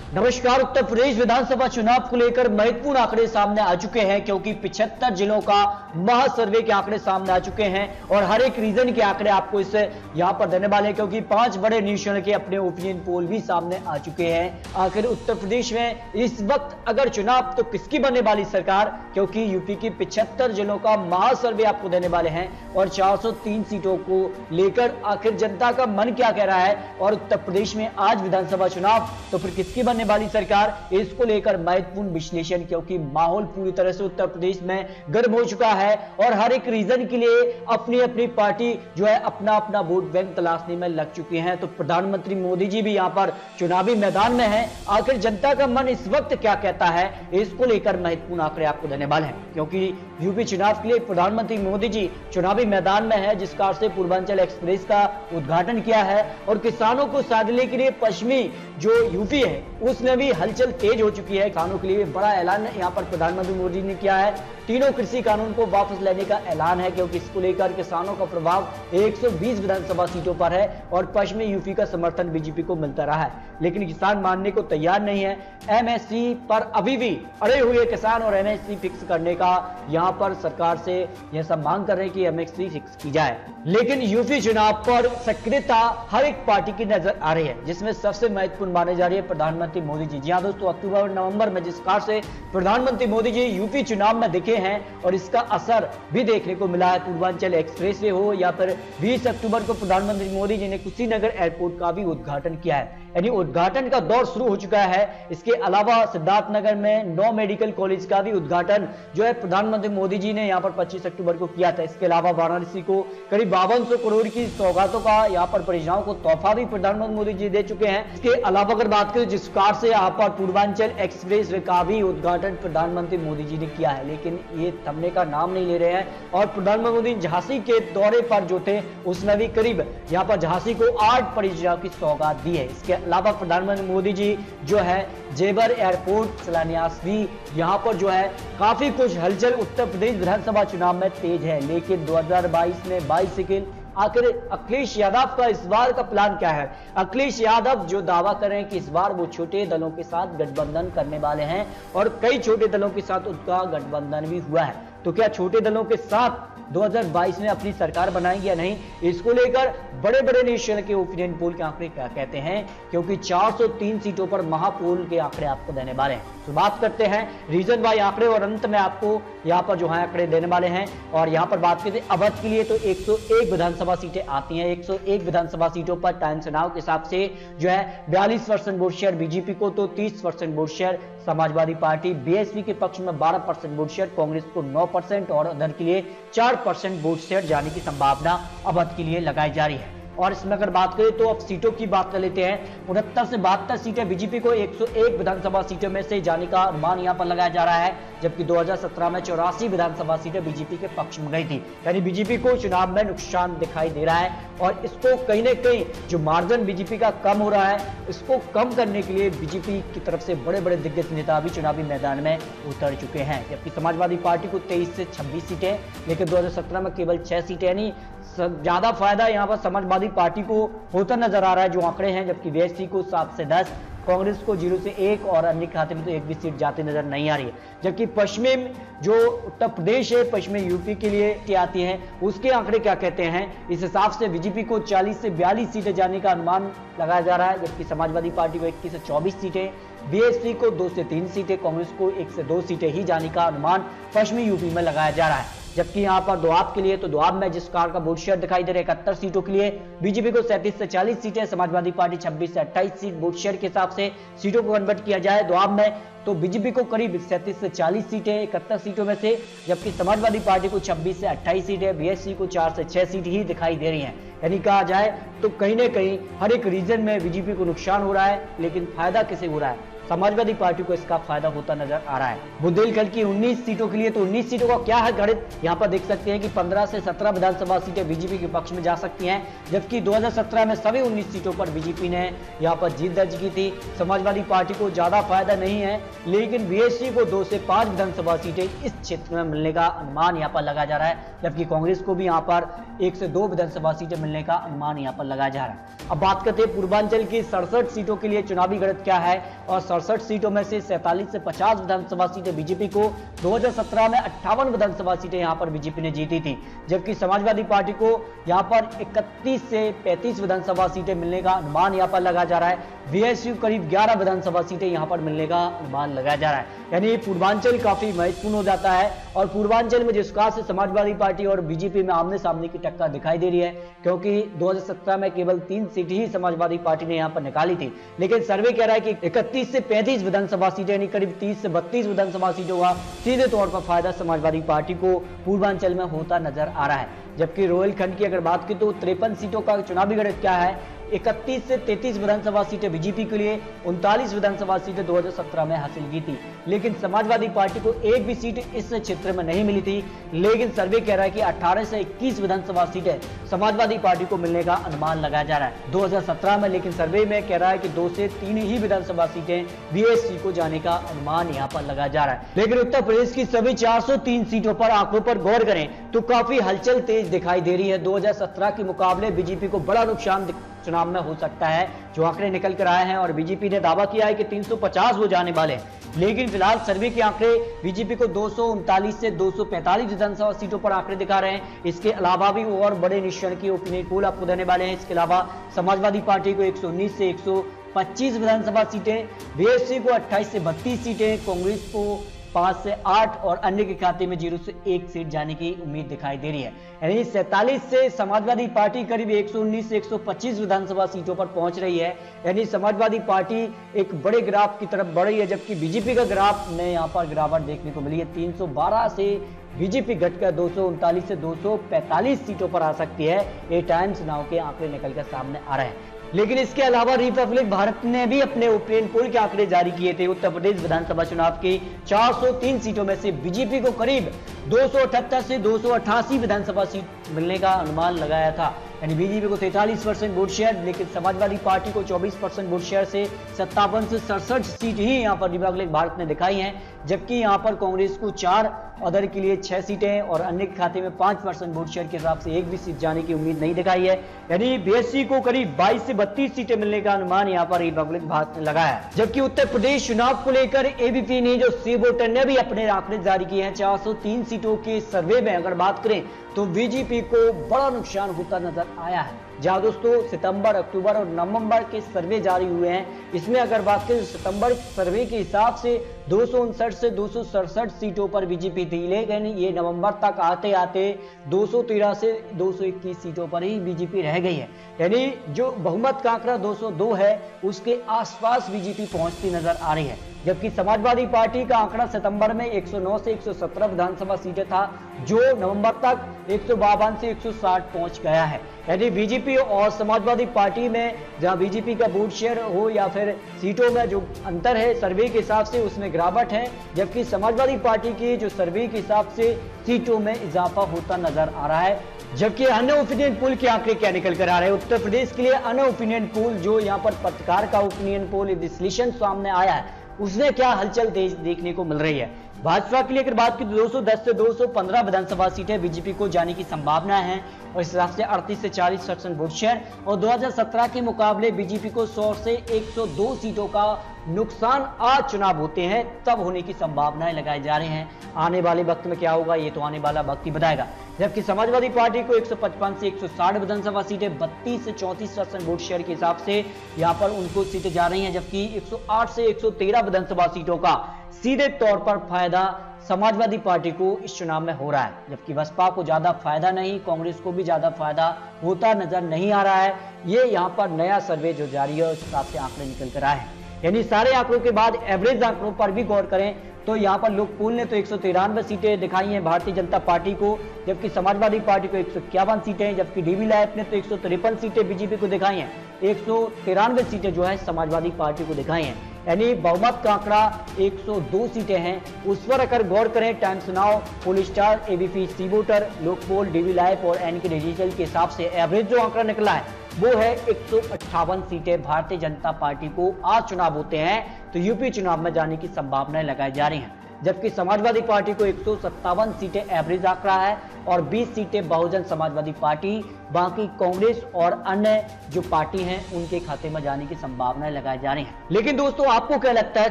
नमस्कार। उत्तर प्रदेश विधानसभा चुनाव को लेकर महत्वपूर्ण आंकड़े सामने आ चुके हैं, क्योंकि 75 जिलों का महासर्वे के आंकड़े सामने आ चुके हैं और हर एक रीजन के आंकड़े आपको इस यहां पर देने वाले हैं, क्योंकि 5 बड़े न्यूज चैनल के अपने ओपिनियन पोल भी सामने आ चुके हैं। आखिर उत्तर प्रदेश में इस वक्त अगर चुनाव तो किसकी बनने वाली सरकार, क्योंकि यूपी की 75 जिलों का महासर्वे आपको देने वाले हैं और 403 सीटों को लेकर आखिर जनता का मन क्या कह रहा है और उत्तर प्रदेश में आज विधानसभा चुनाव तो फिर किसकी बनने वाली सरकार, इसको लेकर महत्वपूर्ण विश्लेषण, क्योंकि माहौल पूरी तरह से उत्तर प्रदेश में गर्म हो चुका है और हर एक रीजन के लिए अपनी अपनी पार्टी जो है अपना अपना वोट बैंक तलाशने में लग चुकी है। तो प्रधानमंत्री मोदी जी भी यहां पर चुनावी मैदान में है। आखिर जनता का मन इस वक्त क्या कहता है, इसको लेकर महत्वपूर्ण आंकड़े आपको देने वाले हैं, क्योंकि यूपी चुनाव के लिए प्रधानमंत्री मोदी जी चुनावी मैदान में है, जिस कार से पूर्वांचल एक्सप्रेस का उद्घाटन किया है और किसानों को साधने के लिए पश्चिमी जो यूपी है उसमें भी हलचल तेज हो चुकी है। किसानों के लिए बड़ा ऐलान यहां पर प्रधानमंत्री मोदी ने किया है। तीनों कृषि कानून को वापस लेने का ऐलान है, क्योंकि इसको लेकर किसानों का प्रभाव 120 विधानसभा सीटों पर है और पश्चिमी यूपी का समर्थन बीजेपी को मिलता रहा है, लेकिन किसान मानने को तैयार नहीं है। एमएसपी पर अभी भी अड़े हुए किसान और एमएसपी फिक्स करने का यहां पर सरकार से यह सब मांग कर रहे हैं कि एमएसपी फिक्स की जाए, लेकिन यूपी चुनाव पर सक्रियता हर एक पार्टी की नजर आ रही है, जिसमें सबसे महत्वपूर्ण माने जा रही है प्रधानमंत्री मोदी जी। जी हाँ दोस्तों, अक्टूबर और नवंबर में जिस कार से प्रधानमंत्री मोदी जी यूपी चुनाव में दिखे हैं और इसका असर भी देखने को मिला है, पूर्वांचल एक्सप्रेस वे हो या फिर 20 अक्टूबर को प्रधानमंत्री मोदी जी ने कुशीनगर एयरपोर्ट का भी उद्घाटन किया है, यानी उद्घाटन का दौर शुरू हो चुका है। इसके अलावा सिद्धार्थनगर में 9 मेडिकल कॉलेज का भी उद्घाटन जो है प्रधानमंत्री मोदी जी ने यहां पर 25 अक्टूबर को किया था। इसके अलावा वाराणसी को करीब 5200 करोड़ की सौगातों का यहां पर परियोजनाओं को तोहफा भी प्रधानमंत्री मोदी जी दे चुके हैं। इसके अलावा अगर बात करें जिस कार से यहां पर पूर्वांचल एक्सप्रेस वे का भी उद्घाटन प्रधानमंत्री मोदी जी ने किया है, लेकिन ये थमने का नाम नहीं ले रहे हैं और प्रधानमंत्री मोदी झांसी के दौरे पर जो थे उसमें भी करीब यहां पर झांसी को 8 परियोजनाओं की सौगात दी है। इसके अलावा प्रधानमंत्री मोदी जी जो है जेवर एयरपोर्ट शिलान्यास भी यहां पर जो है काफी कुछ हलचल उत्तर प्रदेश विधानसभा चुनाव में तेज है। लेकिन 2022 में 22 सेकेंड आखिर अखिलेश यादव का इस बार का प्लान क्या है। अखिलेश यादव जो दावा कर रहे हैं कि इस बार वो छोटे दलों के साथ गठबंधन करने वाले हैं और कई छोटे दलों के साथ उनका गठबंधन भी हुआ है, तो क्या छोटे दलों के साथ 2022 में अपनी सरकार बनाएंगे या नहीं, इसको लेकर बड़े बड़े न्यूज चैनल के ओपिनियन पोल के आंकड़े क्या कहते हैं, क्योंकि 403 सीटों पर महापोल के आंकड़े आपको देने वाले हैं। तो बात करते हैं रीजन वाइज आंकड़े और अंत में आपको यहां पर जो है आंकड़े देने वाले हैं। और यहां पर बात करते हैं अवध के लिए तो 101 विधानसभा सीटें आती हैं। 101 विधानसभा सीटों पर टाइम चुनाव के हिसाब से जो है 42% वोट शेयर बीजेपी को, तो 30% vote share Samajwadi party BSP के पक्ष में 12% वोट शेयर, कांग्रेस को 9% और उधर के लिए 4% वोट शेयर जाने की संभावना अवध के लिए लगाई जा रही है। और इसमें अगर बात करें तो अब सीटों की बात कर लेते हैं। 69 से 72 सीटें बीजेपी को 101 विधानसभा सीटों में से जाने का अनुमान यहां पर लगाया जा रहा है, जबकि 2017 में 84 विधानसभा सीटें बीजेपी के पक्ष में गई थी, यानी बीजेपी को चुनाव में नुकसान दिखाई दे रहा है और इसको कहीं ना कहीं जो मार्जिन बीजेपी का कम हो रहा है इसको कम करने के लिए बीजेपी की तरफ से बड़े बड़े दिग्गज नेता भी चुनावी मैदान में उतर चुके हैं। जबकि समाजवादी पार्टी को 23 से 26 सीटें, लेकिन 2017 में केवल 6 सीटें, यानी ज्यादा फायदा यहां पर समाजवादी पार्टी को होता नजर आ रहा है जो आंकड़े हैं, जबकि बीएसपी को 7 से 10, कांग्रेस को 0 से 1 और अन्य खाते में तो एक भी सीट जाती नजर नहीं आ रही है। जबकि पश्चिमी जो उत्तर प्रदेश है, पश्चिमी यूपी के लिए आती है, उसके आंकड़े क्या कहते हैं। इस हिसाब से बीजेपी को 40 से 42 सीटें जाने का अनुमान लगाया जा रहा है, जबकि समाजवादी पार्टी को 21 से 24 सीटें, बीएसपी को 2 से 3 सीटें, कांग्रेस को 1 से 2 सीटें ही जाने का अनुमान पश्चिमी यूपी में लगाया जा रहा है। जबकि यहां पर दोआब के लिए तो दोआब में जिस कार का वोट शेयर दिखाई दे रहा है 71 सीटों के लिए बीजेपी को 37 से 40 सीटें, समाजवादी पार्टी 26 से 28 सीट वोट शेयर के हिसाब से सीटों को कन्वर्ट किया जाए दोआब में तो बीजेपी को करीब 37 से 40 सीटें 71 सीटों में से, जबकि समाजवादी पार्टी को 26 से 28 सीटें, बीएसपी को 4 से 6 सीट ही दिखाई दे रही हैं। यानी कहा जाए तो कहीं ना कहीं हर एक रीजन में बीजेपी को नुकसान हो रहा है, लेकिन फायदा किसे हो रहा है, समाजवादी पार्टी को इसका फायदा होता नजर आ रहा है। बुंदेलखंड की 19 सीटों के लिए तो 19 सीटों का क्या है गणित, यहाँ पर देख सकते हैं कि 15 से 17 विधानसभा सीटें बीजेपी के पक्ष में जा सकती हैं, जबकि 2017 में सभी 19 सीटों पर बीजेपी ने यहाँ पर जीत दर्ज की थी। समाजवादी पार्टी को ज्यादा फायदा नहीं है, लेकिन बीएसपी को 2 से 5 विधानसभा सीटें इस क्षेत्र में मिलने का अनुमान यहाँ पर लगाया जा रहा है, जबकि कांग्रेस को भी यहाँ पर 1 से 2 विधानसभा सीटें मिलने का अनुमान यहाँ पर लगाया जा रहा है। अब बात करते हैं पूर्वांचल की 67 सीटों के लिए चुनावी गणित क्या है, और 67 सीटों में से 47 से 50 विधानसभा सीटें बीजेपी को, 2017 में 58 विधानसभा सीटें यहां पर बीजेपी ने जीती थी, जबकि समाजवादी पार्टी को यहां पर 31 से 35 विधानसभा सीटें मिलने का अनुमान यहां पर लगा जा रहा है। बीएसयू करीब 11 विधानसभा सीटें यहां पर मिलने का अनुमान लगाया जा रहा है। यानी पूर्वांचल काफी महत्वपूर्ण हो जाता है और पूर्वांचल में जिस प्रकार से समाजवादी पार्टी और बीजेपी में आमने सामने की टक्कर दिखाई दे रही है, क्योंकि 2017 में केवल 3 सीट ही समाजवादी पार्टी ने यहां पर निकाली थी, लेकिन सर्वे कह रहा है कि 31 से 35 विधानसभा सीटें यानी करीब 30 से 32 विधानसभा सीटों का सीधे तौर पर फायदा समाजवादी पार्टी को पूर्वांचल में होता नजर आ रहा है। जबकि रोहिलखंड की अगर बात करें तो 53 सीटों का चुनावी गणित क्या है, 31 से 33 विधानसभा सीटें बीजेपी के लिए, 39 विधानसभा सीटें 2017 में हासिल की थी, लेकिन समाजवादी पार्टी को एक भी सीट इस क्षेत्र में नहीं मिली थी। लेकिन सर्वे कह रहा है कि 18 से 21 विधानसभा सीटें समाजवादी पार्टी को मिलने का अनुमान लगाया जा रहा है 2017 में, लेकिन सर्वे में कह रहा है कि 2 से 3 ही विधानसभा सीटें बीएससी को जाने का अनुमान यहां पर लगाया जा रहा है। लेकिन उत्तर प्रदेश की सभी 403 सीटों पर आंकड़ों पर गौर करें तो काफी हलचल तेज दिखाई दे रही है। 2017 के मुकाबले बीजेपी को बड़ा नुकसान चुनाव में हो सकता है, जो आंकड़े निकल कर आए हैं, और बीजेपी ने दावा किया है कि 350 हो जाने वाले हैं। लेकिन फिलहाल सर्वे के आंकड़े बीजेपी को 239 से 245 विधानसभा सीटों पर आंकड़े दिखा रहे हैं। इसके अलावा भी और बड़े निश्चय की ओपिनियन पोल आपको देने वाले हैं। इसके अलावा समाजवादी पार्टी को 119 से 125 विधानसभा सीटें, बीएसपी को 28 से 32 सीटें, कांग्रेस को 5 से 8 और अन्य के खाते में 0 से 1 सीट जाने की उम्मीद दिखाई दे रही है। यानी 47 से समाजवादी पार्टी करीब 119 से 125 विधानसभा सीटों पर पहुंच रही है। यानी समाजवादी पार्टी एक बड़े ग्राफ की तरफ बढ़ रही है, जबकि बीजेपी का ग्राफ में यहां पर गिरावट देखने को मिली है। 312 से बीजेपी घटकर 239 से 245 सीटों पर आ सकती है। ये टाइम्स नाउ के आंकड़े निकलकर सामने आ रहे हैं। लेकिन इसके अलावा रिपब्लिक भारत ने भी अपने ओपिनियन पोल के आंकड़े जारी किए थे। उत्तर प्रदेश विधानसभा चुनाव की 403 सीटों में से बीजेपी को करीब 278 से 288 विधानसभा सीट मिलने का अनुमान लगाया था। यानी बीजेपी को 43% वोट शेयर, लेकिन समाजवादी पार्टी को 24% वोट शेयर से 57 से 67 सीट ही यहां पर रिपब्लिक भारत ने दिखाई हैं, जबकि यहां पर कांग्रेस को 4, अदर के लिए 6 सीटें और अन्य के खाते में 5% वोट शेयर के हिसाब से एक भी सीट जाने की उम्मीद नहीं दिखाई है। यानी बीएससी को करीब 22 से 32 सीटें मिलने का अनुमान यहां पर रिपब्लिक भारत ने लगाया है। जबकि उत्तर प्रदेश चुनाव को लेकर एबीपी ने जो सी वोटर ने भी अपने आंकड़े जारी किए हैं। 403 सीटों के सर्वे में अगर बात करें तो बीजेपी को बड़ा नुकसान होता नजर आया है। जहां दोस्तों सितंबर, अक्टूबर और नवंबर के सर्वे जारी हुए हैं, इसमें अगर बात करें सितंबर सर्वे के हिसाब से 259 से 267 सीटों पर बीजेपी थी, लेकिन ये नवंबर तक आते आते 213 से 221 सीटों पर ही बीजेपी रह गई है। यानी जो बहुमत का आंकड़ा 202 है, उसके आसपास बीजेपी पहुंचती नजर आ रही है। जबकि समाजवादी पार्टी का आंकड़ा सितंबर में 109 से 117 विधानसभा सीटें था, जो नवंबर तक 152 से 160 पहुंच गया है। यानी बीजेपी और समाजवादी पार्टी में जहां बीजेपी का वोट शेयर हो या फिर सीटों में जो अंतर है सर्वे के हिसाब से, उसमें गिरावट है, जबकि समाजवादी पार्टी की जो सर्वे के हिसाब से सीटों में इजाफा होता नजर आ रहा है। जबकि अन्य ओपिनियन पोल के आंकड़े क्या निकल कर आ रहे हैं उत्तर प्रदेश के लिए, अन्य ओपिनियन पोल जो यहाँ पर पत्रकार का ओपिनियन पोल विश्लेषण सामने आया है, उसने क्या हलचल देखने को मिल रही है। भाजपा के लिए अगर बात की तो 210 से 215 विधानसभा सीटें बीजेपी को जाने की संभावना है और इस हिसाब से 38 से 40% वोट शेयर, और 2017 के मुकाबले बीजेपी को 100 से 102 सीटों का नुकसान आज चुनाव होते हैं तब होने की संभावनाएं लगाई जा रही हैं। आने वाले वक्त में क्या होगा ये तो आने वाला वक्त ही बताएगा। जबकि समाजवादी पार्टी को 155 से 160 विधानसभा सीटें 32 से 34% वोट शेयर के हिसाब से यहां पर उनको सीटें जा रही हैं, जबकि 108 से 113 विधानसभा सीटों का सीधे तौर पर फायदा समाजवादी पार्टी को इस चुनाव में हो रहा है। जबकि बसपा को ज्यादा फायदा नहीं, कांग्रेस को भी ज्यादा फायदा होता नजर नहीं आ रहा है। ये यहाँ पर नया सर्वे जो जारी है उस हिसाब से आंकड़े निकल कर आए हैं। यानी सारे आंकड़ों के बाद एवरेज आंकड़ों पर भी गौर करें तो यहाँ पर लोकपोल ने तो 193 सीटें दिखाई हैं भारतीय जनता पार्टी को, जबकि समाजवादी पार्टी को 151 सीटें, जबकि डीवी लाइफ ने तो 153 सीटें बीजेपी को दिखाई हैं, 193 सीटें जो है समाजवादी पार्टी को दिखाई हैं। यानी बहुमत का आंकड़ा 102 सीटें हैं। उस पर अगर गौर करें टाइम्स नाउ, पोलस्टार, एबीपी सी वोटर, लोकपोल, डीवी लाइव और एनके डिजिटल के हिसाब से एवरेज जो आंकड़ा निकला है वो है 158 सीटें भारतीय जनता पार्टी को आज चुनाव होते हैं तो यूपी चुनाव में जाने की संभावनाएं लगाई जा रही हैं। जबकि समाजवादी पार्टी को 157 सीटें एवरेज आंकड़ा है और 20 सीटें बहुजन समाजवादी पार्टी, बाकी कांग्रेस और अन्य जो पार्टी हैं उनके खाते में जाने की संभावनाएं लगाई जा रही हैं। लेकिन दोस्तों आपको क्या लगता है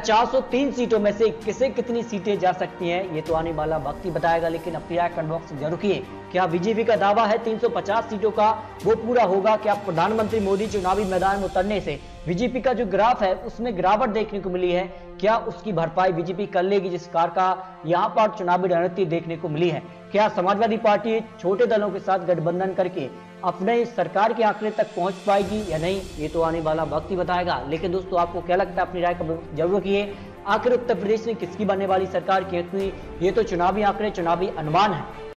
403 सीटों में से किसे कितनी सीटें जा सकती हैं, ये तो आने वाला वक्त ही बताएगा। लेकिन अपनी राय कमेंट बॉक्स में जरूर किए। क्या बीजेपी का दावा है 350 सीटों का वो पूरा होगा? क्या प्रधानमंत्री मोदी चुनावी मैदान में उतरने से बीजेपी का जो ग्राफ है उसमें गिरावट देखने को मिली है, क्या उसकी भरपाई बीजेपी कर लेगी जिस कार का यहां पर चुनावी रणनीति देखने को मिली है? क्या समाजवादी पार्टी छोटे दलों के साथ गठबंधन करके अपने सरकार के आंकड़े तक पहुंच पाएगी या नहीं, ये तो आने वाला वक्त ही बताएगा। लेकिन दोस्तों आपको क्या लगता है, अपनी राय कमेंट जरूर किए। आखिर उत्तर प्रदेश में किसकी बनने वाली सरकार, क्योंकि ये तो चुनावी आंकड़े, चुनावी अनुमान है।